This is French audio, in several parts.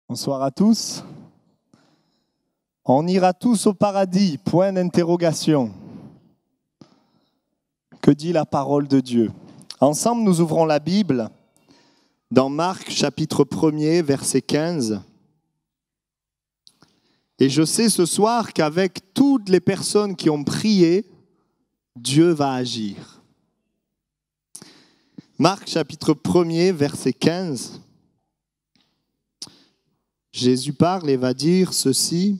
Bonsoir à tous. On ira tous au paradis, point d'interrogation. Que dit la parole de Dieu? Ensemble, nous ouvrons la Bible dans Marc, chapitre 1er, verset 15. Et je sais ce soir qu'avec toutes les personnes qui ont prié, Dieu va agir. Marc, chapitre 1er, verset 15. Jésus parle et va dire ceci.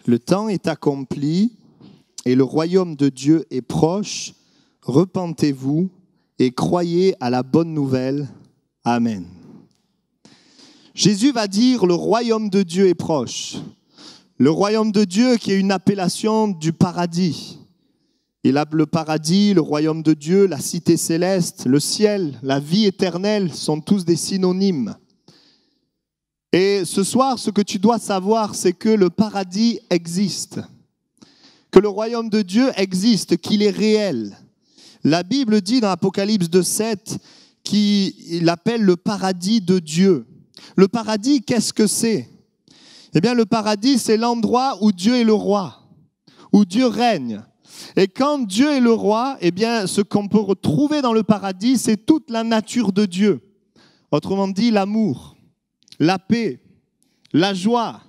Le temps est accompli et le royaume de Dieu est proche. Repentez-vous et croyez à la bonne nouvelle. Amen. Jésus va dire le royaume de Dieu est proche. Le royaume de Dieu qui est une appellation du paradis. Et là, le paradis, le royaume de Dieu, la cité céleste, le ciel, la vie éternelle sont tous des synonymes. Et ce soir, ce que tu dois savoir, c'est que le paradis existe, que le royaume de Dieu existe, qu'il est réel. La Bible dit dans Apocalypse 2:7 qu'il appelle le paradis de Dieu. Le paradis, qu'est-ce que c'est? Eh bien, le paradis, c'est l'endroit où Dieu est le roi, où Dieu règne. Et quand Dieu est le roi, eh bien, ce qu'on peut retrouver dans le paradis, c'est toute la nature de Dieu. Autrement dit, l'amour, la paix, la joie,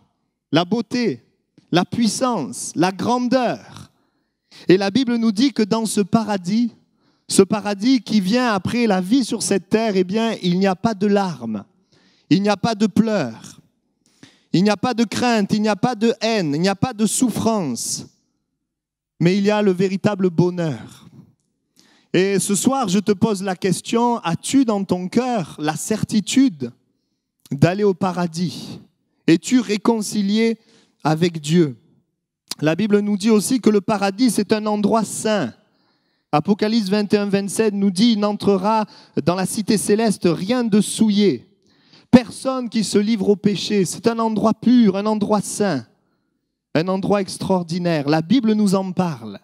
la beauté, la puissance, la grandeur. Et la Bible nous dit que dans ce paradis qui vient après la vie sur cette terre, eh bien, il n'y a pas de larmes, il n'y a pas de pleurs, il n'y a pas de crainte, il n'y a pas de haine, il n'y a pas de souffrance. Mais il y a le véritable bonheur. Et ce soir, je te pose la question, as-tu dans ton cœur la certitude d'aller au paradis? Es-tu réconcilié avec Dieu? La Bible nous dit aussi que le paradis, c'est un endroit saint. Apocalypse 21-27 nous dit, il n'entrera dans la cité céleste rien de souillé. Personne qui se livre au péché. C'est un endroit pur, un endroit saint. Un endroit extraordinaire. La Bible nous en parle.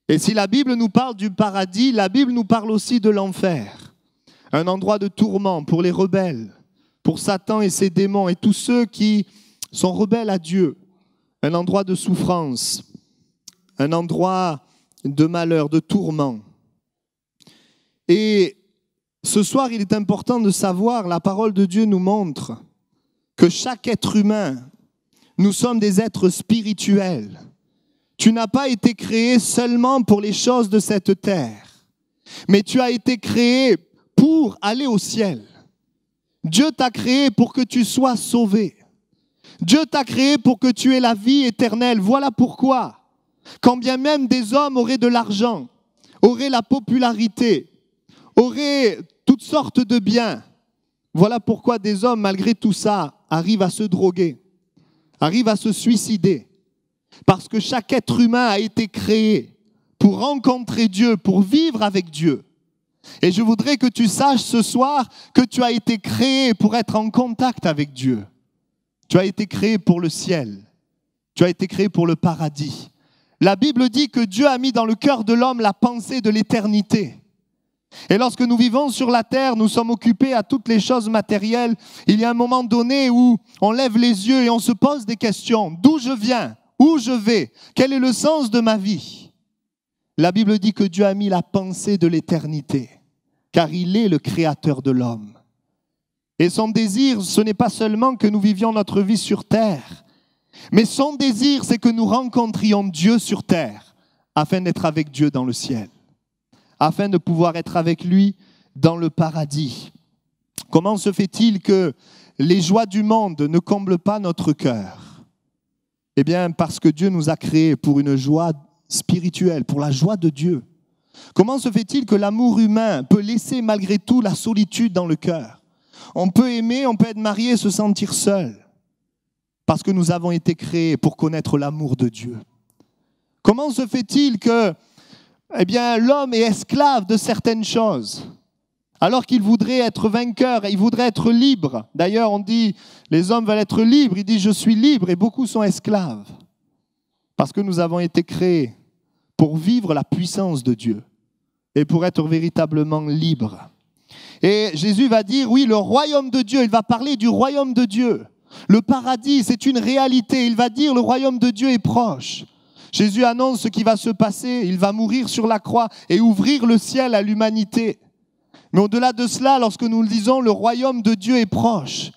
Et si la Bible nous parle du paradis, la Bible nous parle aussi de l'enfer. Un endroit de tourment pour les rebelles, pour Satan et ses démons et tous ceux qui sont rebelles à Dieu. Un endroit de souffrance, un endroit de malheur, de tourment. Et ce soir, il est important de savoir, la parole de Dieu nous montre que chaque être humain, nous sommes des êtres spirituels. Tu n'as pas été créé seulement pour les choses de cette terre, mais tu as été créé pour aller au ciel. Dieu t'a créé pour que tu sois sauvé. Dieu t'a créé pour que tu aies la vie éternelle. Voilà pourquoi, quand bien même des hommes auraient de l'argent, auraient la popularité, auraient toutes sortes de biens, voilà pourquoi des hommes, malgré tout ça, arrivent à se droguer, arrive à se suicider. Parce que chaque être humain a été créé pour rencontrer Dieu, pour vivre avec Dieu. Et je voudrais que tu saches ce soir que tu as été créé pour être en contact avec Dieu. Tu as été créé pour le ciel. Tu as été créé pour le paradis. La Bible dit que Dieu a mis dans le cœur de l'homme la pensée de l'éternité. Et lorsque nous vivons sur la terre, nous sommes occupés à toutes les choses matérielles. Il y a un moment donné où on lève les yeux et on se pose des questions. D'où je viens? Où je vais? Quel est le sens de ma vie? La Bible dit que Dieu a mis la pensée de l'éternité, car il est le créateur de l'homme. Et son désir, ce n'est pas seulement que nous vivions notre vie sur terre, mais son désir, c'est que nous rencontrions Dieu sur terre, afin d'être avec Dieu dans le ciel, afin de pouvoir être avec lui dans le paradis. Comment se fait-il que les joies du monde ne comblent pas notre cœur? Eh bien, parce que Dieu nous a créés pour une joie spirituelle, pour la joie de Dieu. Comment se fait-il que l'amour humain peut laisser malgré tout la solitude dans le cœur? On peut aimer, on peut être marié et se sentir seul, parce que nous avons été créés pour connaître l'amour de Dieu. Comment se fait-il que l'homme est esclave de certaines choses, alors qu'il voudrait être vainqueur, il voudrait être libre. D'ailleurs, on dit, les hommes veulent être libres. Il dit, je suis libre, et beaucoup sont esclaves. Parce que nous avons été créés pour vivre la puissance de Dieu. et pour être véritablement libre. Et Jésus va dire, oui, le royaume de Dieu, il va parler du royaume de Dieu. Le paradis, c'est une réalité. Il va dire, le royaume de Dieu est proche. Jésus annonce ce qui va se passer. Il va mourir sur la croix et ouvrir le ciel à l'humanité. Mais au-delà de cela, lorsque nous le disons, le royaume de Dieu est proche.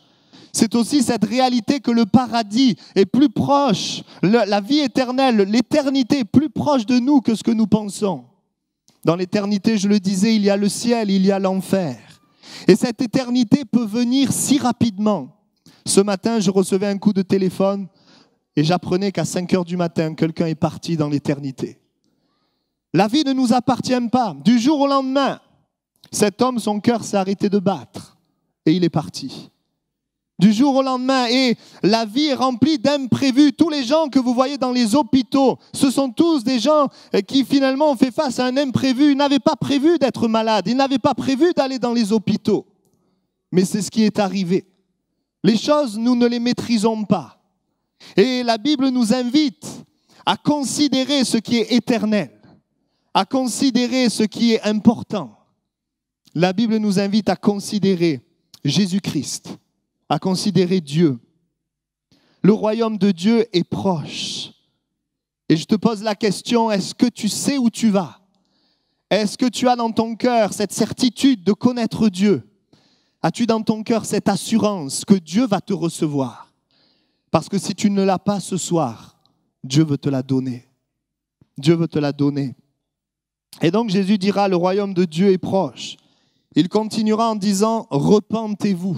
C'est aussi cette réalité que le paradis est plus proche. La vie éternelle, l'éternité est plus proche de nous que ce que nous pensons. Dans l'éternité, je le disais, il y a le ciel, il y a l'enfer. Et cette éternité peut venir si rapidement. Ce matin, je recevais un coup de téléphone et j'apprenais qu'à 5 heures du matin, quelqu'un est parti dans l'éternité. La vie ne nous appartient pas. Du jour au lendemain, cet homme, son cœur s'est arrêté de battre et il est parti. Du jour au lendemain, et la vie est remplie d'imprévus. Tous les gens que vous voyez dans les hôpitaux, ce sont tous des gens qui finalement ont fait face à un imprévu. Ils n'avaient pas prévu d'être malades, ils n'avaient pas prévu d'aller dans les hôpitaux. Mais c'est ce qui est arrivé. Les choses, nous ne les maîtrisons pas. Et la Bible nous invite à considérer ce qui est éternel, à considérer ce qui est important. La Bible nous invite à considérer Jésus-Christ, à considérer Dieu. Le royaume de Dieu est proche. Et je te pose la question, est-ce que tu sais où tu vas? Est-ce que tu as dans ton cœur cette certitude de connaître Dieu? As-tu dans ton cœur cette assurance que Dieu va te recevoir? Parce que si tu ne l'as pas ce soir, Dieu veut te la donner. Dieu veut te la donner. Et donc Jésus dira, le royaume de Dieu est proche. Il continuera en disant, repentez-vous.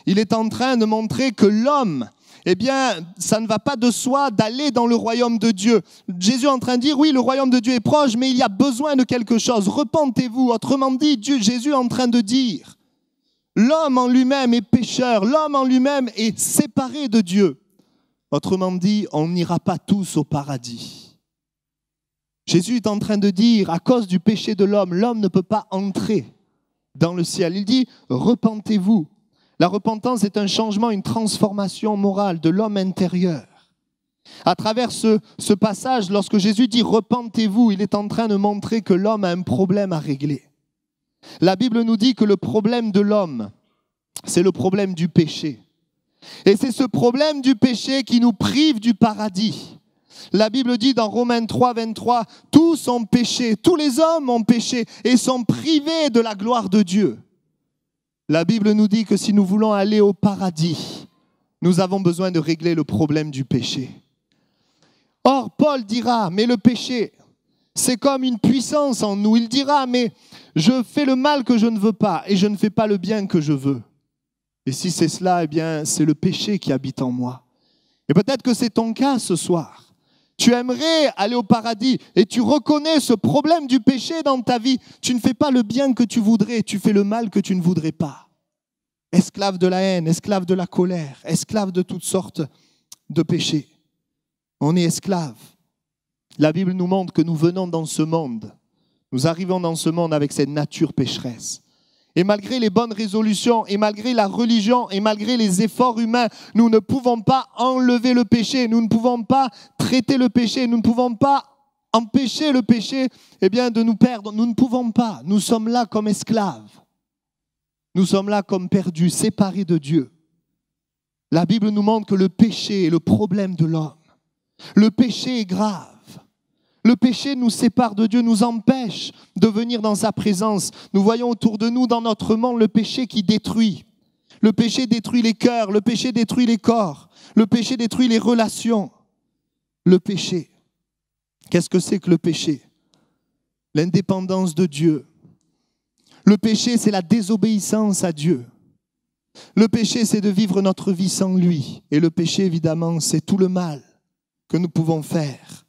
Il est en train de montrer que l'homme, eh bien, ça ne va pas de soi d'aller dans le royaume de Dieu. Jésus est en train de dire, oui, le royaume de Dieu est proche, mais il y a besoin de quelque chose. Repentez-vous. Autrement dit, Jésus est en train de dire, l'homme en lui-même est pécheur, l'homme en lui-même est séparé de Dieu. Autrement dit, on n'ira pas tous au paradis. Jésus est en train de dire, à cause du péché de l'homme, l'homme ne peut pas entrer dans le ciel. Il dit, repentez-vous. La repentance est un changement, une transformation morale de l'homme intérieur. À travers ce passage, lorsque Jésus dit « repentez-vous », il est en train de montrer que l'homme a un problème à régler. La Bible nous dit que le problème de l'homme, c'est le problème du péché. Et c'est ce problème du péché qui nous prive du paradis. La Bible dit dans Romains 3, 23, « Tous ont péché, tous les hommes ont péché et sont privés de la gloire de Dieu. » La Bible nous dit que si nous voulons aller au paradis, nous avons besoin de régler le problème du péché. Or, Paul dira, mais le péché, c'est comme une puissance en nous. Il dira, mais je fais le mal que je ne veux pas et je ne fais pas le bien que je veux. Et si c'est cela, eh bien, c'est le péché qui habite en moi. Et peut-être que c'est ton cas ce soir. Tu aimerais aller au paradis et tu reconnais ce problème du péché dans ta vie. Tu ne fais pas le bien que tu voudrais, tu fais le mal que tu ne voudrais pas. Esclave de la haine, esclave de la colère, esclave de toutes sortes de péchés. On est esclave. La Bible nous montre que nous venons dans ce monde. Nous arrivons dans ce monde avec cette nature pécheresse. Et malgré les bonnes résolutions, et malgré la religion, et malgré les efforts humains, nous ne pouvons pas enlever le péché, nous ne pouvons pas traiter le péché, nous ne pouvons pas empêcher le péché de nous perdre. Nous ne pouvons pas. Nous sommes là comme esclaves. Nous sommes là comme perdus, séparés de Dieu. La Bible nous montre que le péché est le problème de l'homme. Le péché est grave. Le péché nous sépare de Dieu, nous empêche de venir dans sa présence. Nous voyons autour de nous, dans notre monde, le péché qui détruit. Le péché détruit les cœurs, le péché détruit les corps, le péché détruit les relations. Le péché. Qu'est-ce que c'est que le péché? L'indépendance de Dieu. Le péché, c'est la désobéissance à Dieu. Le péché, c'est de vivre notre vie sans lui. Et le péché, évidemment, c'est tout le mal que nous pouvons faire.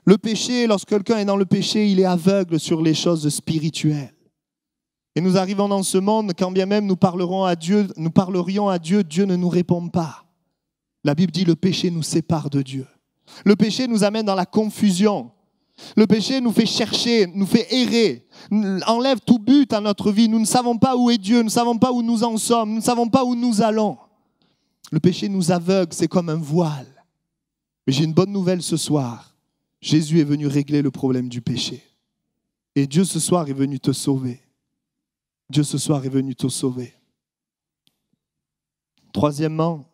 Le péché, lorsque quelqu'un est dans le péché, il est aveugle sur les choses spirituelles. Et nous arrivons dans ce monde, quand bien même nous parlerions à Dieu, Dieu ne nous répond pas. La Bible dit le péché nous sépare de Dieu. Le péché nous amène dans la confusion. Le péché nous fait chercher, nous fait errer, enlève tout but à notre vie. Nous ne savons pas où est Dieu, nous ne savons pas où nous en sommes, nous ne savons pas où nous allons. Le péché nous aveugle, c'est comme un voile. Mais j'ai une bonne nouvelle ce soir. Jésus est venu régler le problème du péché. Et Dieu ce soir est venu te sauver. Dieu ce soir est venu te sauver. Troisièmement,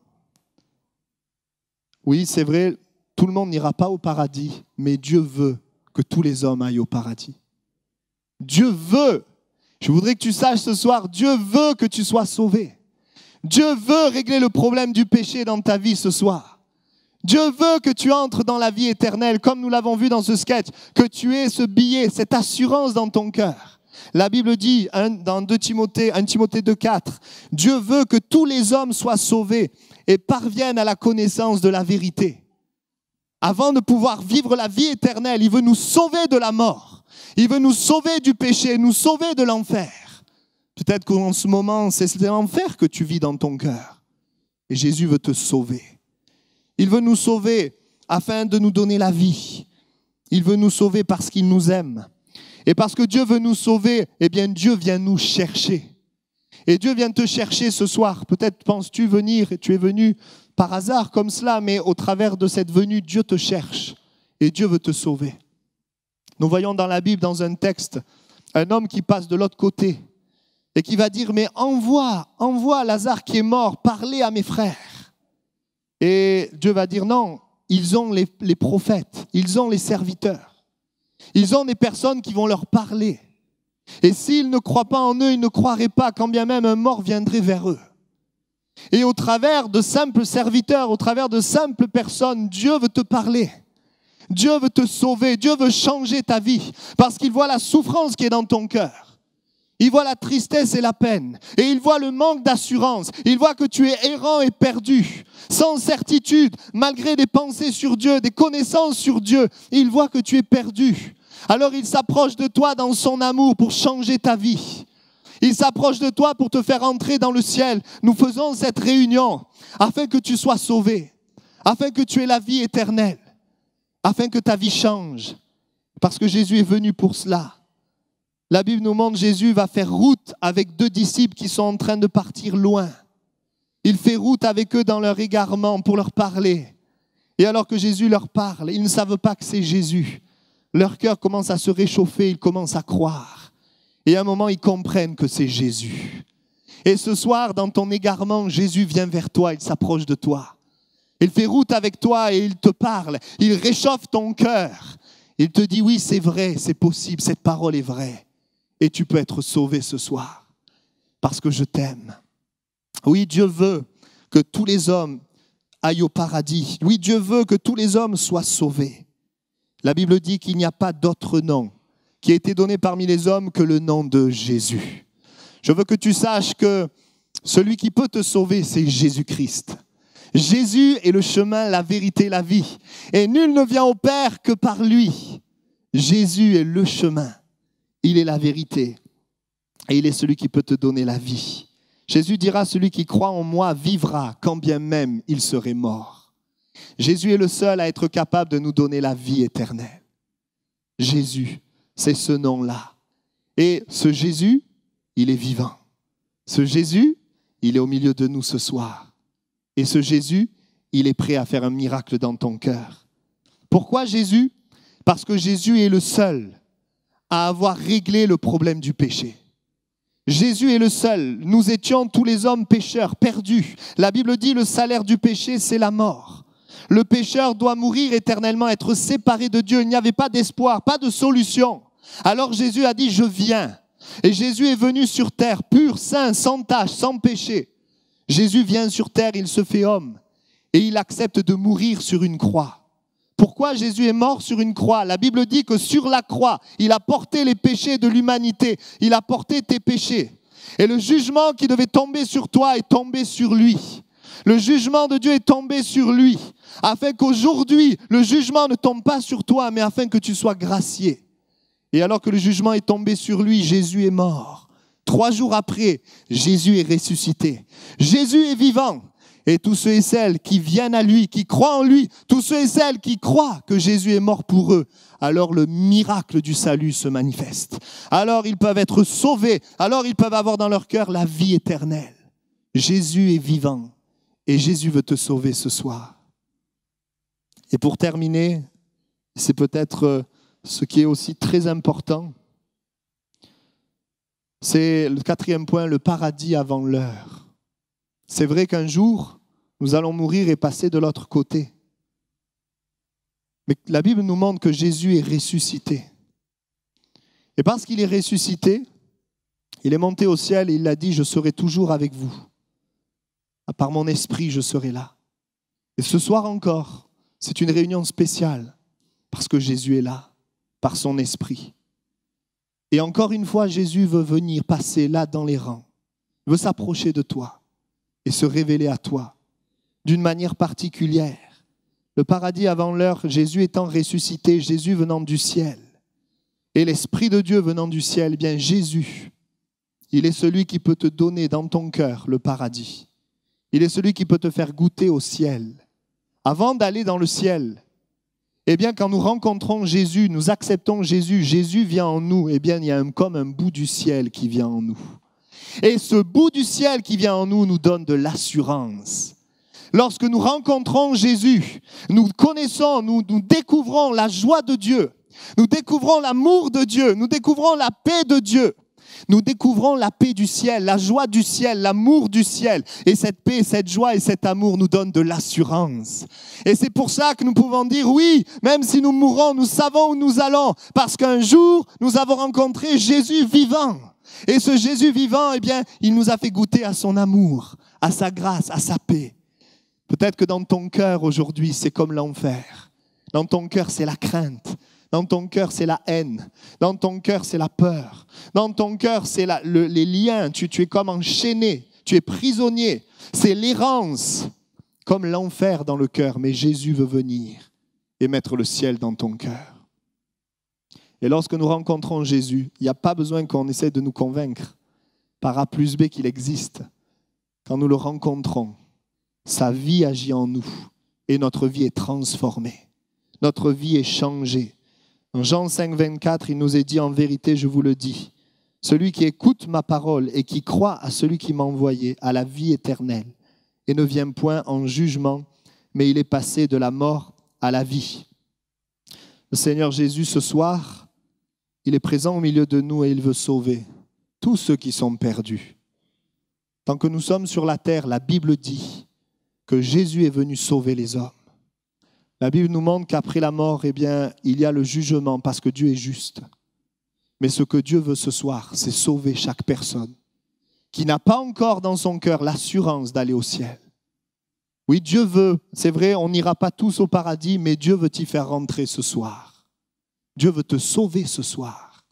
oui, c'est vrai, tout le monde n'ira pas au paradis, mais Dieu veut que tous les hommes aillent au paradis. Dieu veut. Je voudrais que tu saches ce soir, Dieu veut que tu sois sauvé. Dieu veut régler le problème du péché dans ta vie ce soir. Dieu veut que tu entres dans la vie éternelle, comme nous l'avons vu dans ce sketch, que tu aies ce billet, cette assurance dans ton cœur. La Bible dit dans 1 Timothée 2,4, Dieu veut que tous les hommes soient sauvés et parviennent à la connaissance de la vérité. Avant de pouvoir vivre la vie éternelle, il veut nous sauver de la mort. Il veut nous sauver du péché, nous sauver de l'enfer. Peut-être qu'en ce moment, c'est l'enfer que tu vis dans ton cœur. Et Jésus veut te sauver. Il veut nous sauver afin de nous donner la vie. Il veut nous sauver parce qu'il nous aime. Et parce que Dieu veut nous sauver, eh bien Dieu vient nous chercher. Et Dieu vient te chercher ce soir. Peut-être penses-tu venir et tu es venu par hasard comme cela, mais au travers de cette venue, Dieu te cherche et Dieu veut te sauver. Nous voyons dans la Bible, dans un texte, un homme qui passe de l'autre côté et qui va dire, mais envoie Lazare qui est mort, parler à mes frères. Et Dieu va dire, non, ils ont les prophètes, ils ont les serviteurs. Ils ont des personnes qui vont leur parler. Et s'ils ne croient pas en eux, ils ne croiraient pas, quand bien même un mort viendrait vers eux. Et au travers de simples serviteurs, au travers de simples personnes, Dieu veut te parler. Dieu veut te sauver. Dieu veut changer ta vie. Parce qu'il voit la souffrance qui est dans ton cœur. Il voit la tristesse et la peine. Et il voit le manque d'assurance. Il voit que tu es errant et perdu, sans certitude, malgré des pensées sur Dieu, des connaissances sur Dieu. Il voit que tu es perdu. Alors il s'approche de toi dans son amour pour changer ta vie. Il s'approche de toi pour te faire entrer dans le ciel. Nous faisons cette réunion afin que tu sois sauvé, afin que tu aies la vie éternelle, afin que ta vie change. Parce que Jésus est venu pour cela. La Bible nous montre que Jésus va faire route avec 2 disciples qui sont en train de partir loin. Il fait route avec eux dans leur égarement pour leur parler. Et alors que Jésus leur parle, ils ne savent pas que c'est Jésus. Leur cœur commence à se réchauffer, ils commencent à croire. Et à un moment, ils comprennent que c'est Jésus. Et ce soir, dans ton égarement, Jésus vient vers toi, il s'approche de toi. Il fait route avec toi et il te parle. Il réchauffe ton cœur. Il te dit, oui, c'est vrai, c'est possible, cette parole est vraie. Et tu peux être sauvé ce soir, parce que je t'aime. Oui, Dieu veut que tous les hommes aillent au paradis. Oui, Dieu veut que tous les hommes soient sauvés. La Bible dit qu'il n'y a pas d'autre nom qui a été donné parmi les hommes que le nom de Jésus. Je veux que tu saches que celui qui peut te sauver, c'est Jésus-Christ. Jésus est le chemin, la vérité, la vie. Et nul ne vient au Père que par lui. Jésus est le chemin. Il est la vérité. Et il est celui qui peut te donner la vie. Jésus dira, celui qui croit en moi vivra, quand bien même il serait mort. Jésus est le seul à être capable de nous donner la vie éternelle. Jésus, c'est ce nom-là. Et ce Jésus, il est vivant. Ce Jésus, il est au milieu de nous ce soir. Et ce Jésus, il est prêt à faire un miracle dans ton cœur. Pourquoi Jésus? Parce que Jésus est le seul à avoir réglé le problème du péché. Jésus est le seul. Nous étions tous les hommes pécheurs, perdus. La Bible dit le salaire du péché, c'est la mort. Le pécheur doit mourir éternellement, être séparé de Dieu. Il n'y avait pas d'espoir, pas de solution. Alors Jésus a dit, je viens. Et Jésus est venu sur terre, pur, saint, sans tache, sans péché. Jésus vient sur terre, il se fait homme. Et il accepte de mourir sur une croix. Pourquoi Jésus est mort sur une croix? La Bible dit que sur la croix, il a porté les péchés de l'humanité. Il a porté tes péchés. Et le jugement qui devait tomber sur toi est tombé sur lui. Le jugement de Dieu est tombé sur lui. Afin qu'aujourd'hui, le jugement ne tombe pas sur toi, mais afin que tu sois gracié. Et alors que le jugement est tombé sur lui, Jésus est mort. 3 jours après, Jésus est ressuscité. Jésus est vivant. Et tous ceux et celles qui viennent à lui, qui croient en lui, tous ceux et celles qui croient que Jésus est mort pour eux, alors le miracle du salut se manifeste. Alors ils peuvent être sauvés, alors ils peuvent avoir dans leur cœur la vie éternelle. Jésus est vivant et Jésus veut te sauver ce soir. Et pour terminer, c'est peut-être ce qui est aussi très important, C'est le 4e point, le paradis avant l'heure. C'est vrai qu'un jour, nous allons mourir et passer de l'autre côté. Mais la Bible nous montre que Jésus est ressuscité. Et parce qu'il est ressuscité, il est monté au ciel et il a dit « Je serai toujours avec vous. Par mon esprit, je serai là. » Et ce soir encore, c'est une réunion spéciale parce que Jésus est là, par son esprit. Et encore une fois, Jésus veut venir passer là dans les rangs. Il veut s'approcher de toi et se révéler à toi d'une manière particulière. Le paradis avant l'heure, Jésus étant ressuscité, Jésus venant du ciel. Et l'Esprit de Dieu venant du ciel, eh bien Jésus, il est celui qui peut te donner dans ton cœur le paradis. Il est celui qui peut te faire goûter au ciel. Avant d'aller dans le ciel, eh bien quand nous rencontrons Jésus, nous acceptons Jésus, Jésus vient en nous, eh bien il y a comme un bout du ciel qui vient en nous. Et ce bout du ciel qui vient en nous nous donne de l'assurance. Lorsque nous rencontrons Jésus, nous connaissons, nous découvrons la joie de Dieu, nous découvrons l'amour de Dieu, nous découvrons la paix de Dieu, nous découvrons la paix du ciel, la joie du ciel, l'amour du ciel. Et cette paix, cette joie et cet amour nous donnent de l'assurance. Et c'est pour ça que nous pouvons dire oui, même si nous mourrons, nous savons où nous allons, parce qu'un jour, nous avons rencontré Jésus vivant. Et ce Jésus vivant, eh bien, il nous a fait goûter à son amour, à sa grâce, à sa paix. Peut-être que dans ton cœur aujourd'hui, c'est comme l'enfer. Dans ton cœur, c'est la crainte. Dans ton cœur, c'est la haine. Dans ton cœur, c'est la peur. Dans ton cœur, c'est les liens. Tu es comme enchaîné. Tu es prisonnier. C'est l'errance, comme l'enfer dans le cœur. Mais Jésus veut venir et mettre le ciel dans ton cœur. Et lorsque nous rencontrons Jésus, il n'y a pas besoin qu'on essaie de nous convaincre par A plus B qu'il existe. Quand nous le rencontrons, sa vie agit en nous et notre vie est transformée. Notre vie est changée. En Jean 5, 24, il nous est dit, en vérité, je vous le dis, celui qui écoute ma parole et qui croit à celui qui m'a envoyé a la vie éternelle et ne vient point en jugement, mais il est passé de la mort à la vie. Le Seigneur Jésus, ce soir, il est présent au milieu de nous et il veut sauver tous ceux qui sont perdus. Tant que nous sommes sur la terre, la Bible dit que Jésus est venu sauver les hommes. La Bible nous montre qu'après la mort, eh bien, il y a le jugement parce que Dieu est juste. Mais ce que Dieu veut ce soir, c'est sauver chaque personne qui n'a pas encore dans son cœur l'assurance d'aller au ciel. Oui, Dieu veut, c'est vrai, on n'ira pas tous au paradis, mais Dieu veut t'y faire rentrer ce soir. Dieu veut te sauver ce soir.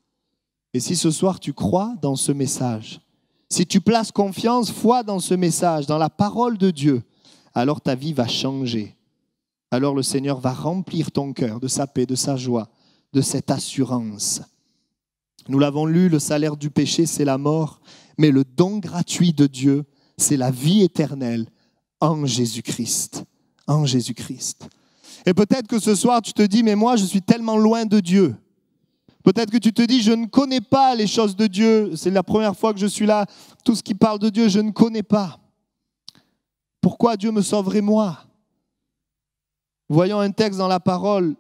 Et si ce soir tu crois dans ce message, si tu places confiance, foi dans ce message, dans la parole de Dieu, alors ta vie va changer. Alors le Seigneur va remplir ton cœur de sa paix, de sa joie, de cette assurance. Nous l'avons lu, le salaire du péché, c'est la mort, mais le don gratuit de Dieu, c'est la vie éternelle en Jésus-Christ. En Jésus-Christ. Et peut-être que ce soir, tu te dis, mais moi, je suis tellement loin de Dieu. Peut-être que tu te dis, je ne connais pas les choses de Dieu. C'est la première fois que je suis là. Tout ce qui parle de Dieu, je ne connais pas. Pourquoi Dieu me sauverait moi ? Voyons un texte dans la parole,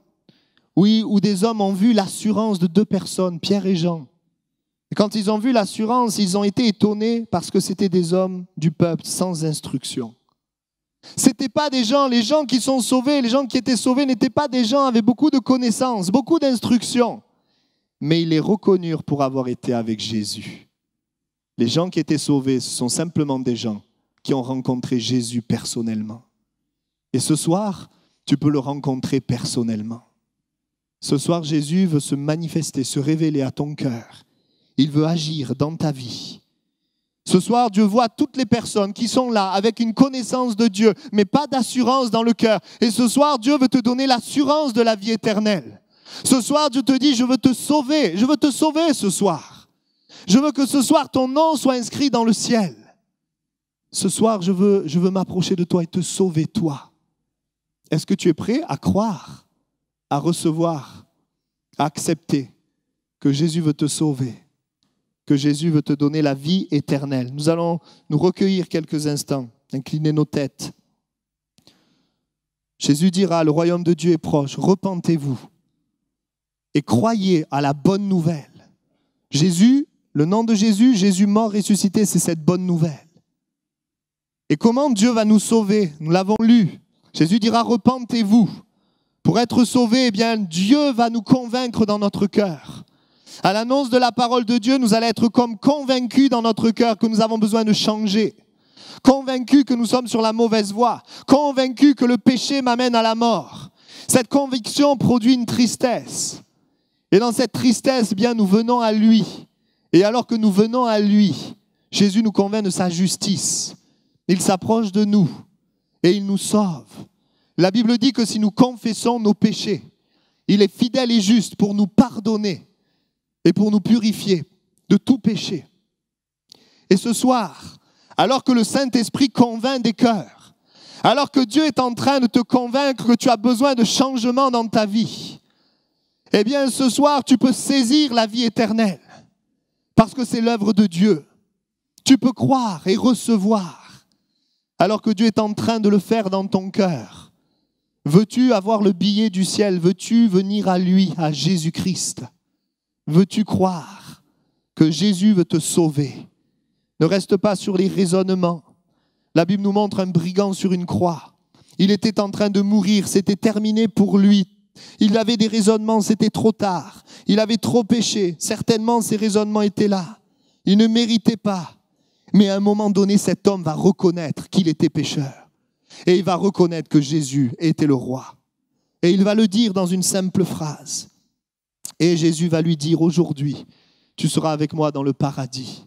oui, où des hommes ont vu l'assurance de 2 personnes, Pierre et Jean. Et quand ils ont vu l'assurance, ils ont été étonnés parce que c'était des hommes du peuple sans instruction. Ce n'étaient pas des gens, les gens qui sont sauvés, les gens qui étaient sauvés n'étaient pas des gens avec beaucoup de connaissances, beaucoup d'instructions. Mais ils les reconnurent pour avoir été avec Jésus. Les gens qui étaient sauvés, ce sont simplement des gens qui ont rencontré Jésus personnellement. Et ce soir, tu peux le rencontrer personnellement. Ce soir, Jésus veut se manifester, se révéler à ton cœur. Il veut agir dans ta vie. Ce soir, Dieu voit toutes les personnes qui sont là avec une connaissance de Dieu, mais pas d'assurance dans le cœur. Et ce soir, Dieu veut te donner l'assurance de la vie éternelle. Ce soir, Dieu te dit, je veux te sauver. Je veux te sauver ce soir. Je veux que ce soir, ton nom soit inscrit dans le ciel. Ce soir, je veux m'approcher de toi et te sauver, toi. Est-ce que tu es prêt à croire, à recevoir, à accepter que Jésus veut te sauver, que Jésus veut te donner la vie éternelle? Nous allons nous recueillir quelques instants, incliner nos têtes. Jésus dira, le royaume de Dieu est proche, repentez-vous et croyez à la bonne nouvelle. Jésus, Le nom de Jésus, Jésus mort, ressuscité, c'est cette bonne nouvelle. Et comment Dieu va nous sauver? Nous l'avons lu. Jésus dira, repentez-vous. Pour être sauvés, eh bien, Dieu va nous convaincre dans notre cœur. À l'annonce de la parole de Dieu, nous allons être comme convaincus dans notre cœur que nous avons besoin de changer. Convaincus que nous sommes sur la mauvaise voie. Convaincus que le péché m'amène à la mort. Cette conviction produit une tristesse. Et dans cette tristesse, eh bien, nous venons à lui. Et alors que nous venons à lui, Jésus nous convainc de sa justice. Il s'approche de nous et il nous sauve. La Bible dit que si nous confessons nos péchés, il est fidèle et juste pour nous pardonner et pour nous purifier de tout péché. Et ce soir, alors que le Saint-Esprit convainc des cœurs, alors que Dieu est en train de te convaincre que tu as besoin de changement dans ta vie, eh bien ce soir tu peux saisir la vie éternelle parce que c'est l'œuvre de Dieu. Tu peux croire et recevoir alors que Dieu est en train de le faire dans ton cœur. Veux-tu avoir le billet du ciel? Veux-tu venir à lui, à Jésus-Christ? Veux-tu croire que Jésus veut te sauver? Ne reste pas sur les raisonnements. La Bible nous montre un brigand sur une croix. Il était en train de mourir, c'était terminé pour lui. Il avait des raisonnements, c'était trop tard. Il avait trop péché. Certainement, ces raisonnements étaient là. Il ne méritait pas. Mais à un moment donné, cet homme va reconnaître qu'il était pécheur. Et il va reconnaître que Jésus était le roi. Et il va le dire dans une simple phrase. Et Jésus va lui dire, aujourd'hui, tu seras avec moi dans le paradis.